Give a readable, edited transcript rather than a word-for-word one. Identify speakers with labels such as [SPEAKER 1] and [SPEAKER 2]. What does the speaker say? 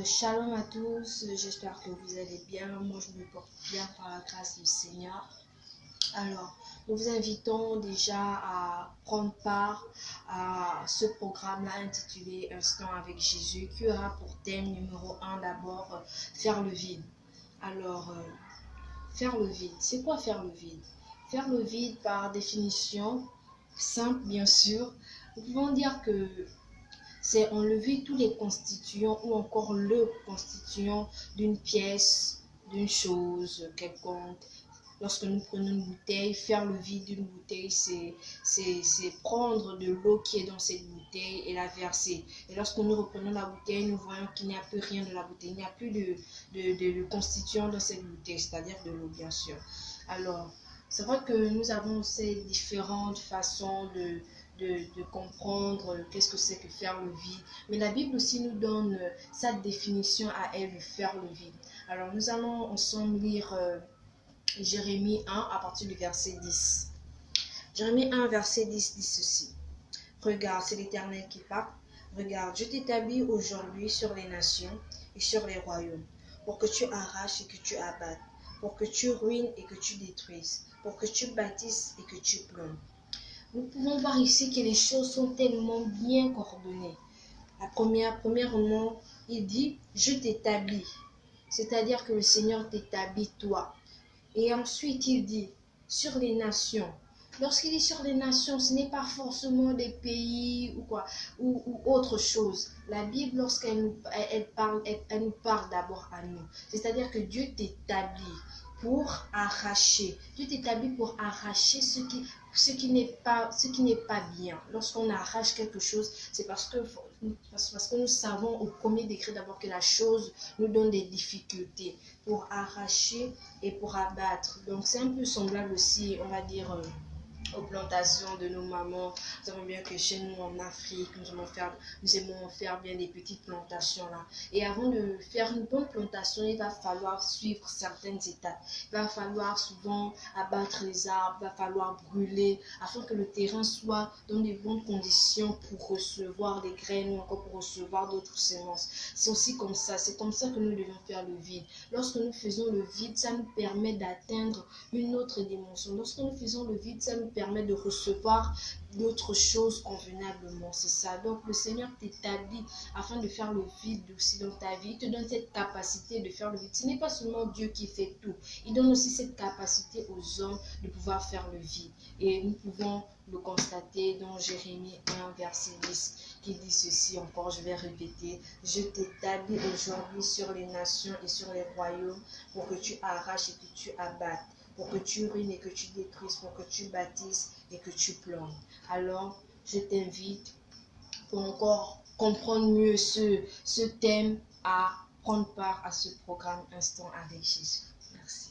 [SPEAKER 1] Shalom à tous, j'espère que vous allez bien. Moi, je me porte bien par la grâce du Seigneur. Alors, nous vous invitons déjà à prendre part à ce programme-là intitulé Instant avec Jésus, qui aura pour thème numéro 1 d'abord faire le vide. Alors, faire le vide, c'est quoi faire le vide? Faire le vide, par définition simple bien sûr, nous pouvons dire que c'est enlever tous les constituants ou encore le constituant d'une pièce, d'une chose quelconque. Lorsque nous prenons une bouteille, faire le vide d'une bouteille, c'est prendre de l'eau qui est dans cette bouteille et la verser. Et lorsque nous reprenons la bouteille, nous voyons qu'il n'y a plus rien dans la bouteille. Il n'y a plus de constituant dans cette bouteille, c'est-à-dire de l'eau, bien sûr. Alors, c'est vrai que nous avons ces différentes façons de comprendre qu'est-ce que c'est que faire le vide. Mais la Bible aussi nous donne sa définition à elle de faire le vide. Alors, nous allons ensemble lire Jérémie 1 à partir du verset 10. Jérémie 1, verset 10 dit ceci. Regarde, c'est l'Éternel qui parle. Regarde, je t'établis aujourd'hui sur les nations et sur les royaumes, pour que tu arraches et que tu abattes, pour que tu ruines et que tu détruises, pour que tu bâtisses et que tu plombes. Nous pouvons voir ici que les choses sont tellement bien coordonnées. Premièrement, il dit, je t'établis. C'est-à-dire que le Seigneur t'établit toi. Et ensuite, il dit, sur les nations. Lorsqu'il dit sur les nations, ce n'est pas forcément des pays ou quoi, ou autre chose. La Bible, lorsqu'elle nous, elle nous parle d'abord à nous. C'est-à-dire que Dieu t'établit pour arracher. Dieu t'établit pour arracher ce qui n'est pas bien. Lorsqu'on arrache quelque chose, c'est parce que nous savons au premier degré d'abord que la chose nous donne des difficultés pour arracher et pour abattre. Donc c'est un peu semblable aussi, on va dire, aux plantations de nos mamans. Nous savons bien que chez nous en Afrique, nous aimons faire bien des petites plantations là. Et avant de faire une bonne plantation, il va falloir suivre certaines étapes. Il va falloir souvent abattre les arbres, il va falloir brûler afin que le terrain soit dans de bonnes conditions pour recevoir des graines ou encore pour recevoir d'autres semences. C'est aussi comme ça, c'est comme ça que nous devons faire le vide. Lorsque nous faisons le vide, ça nous permet d'atteindre une autre dimension. Lorsque nous faisons le vide, ça nous permet de recevoir d'autres choses convenablement. C'est ça. Donc le Seigneur t'établit afin de faire le vide aussi dans ta vie. Il te donne cette capacité de faire le vide. Ce n'est pas seulement Dieu qui fait tout. Il donne aussi cette capacité aux hommes de pouvoir faire le vide. Et nous pouvons le constater dans Jérémie 1, verset 10, qui dit ceci encore, je vais répéter. Je t'établis aujourd'hui sur les nations et sur les royaumes pour que tu arraches et que tu abattes, pour que tu ruines et que tu détruises, pour que tu bâtisses et que tu plombes. Alors, je t'invite pour encore comprendre mieux ce thème à prendre part à ce programme Instant avec Jésus. Merci.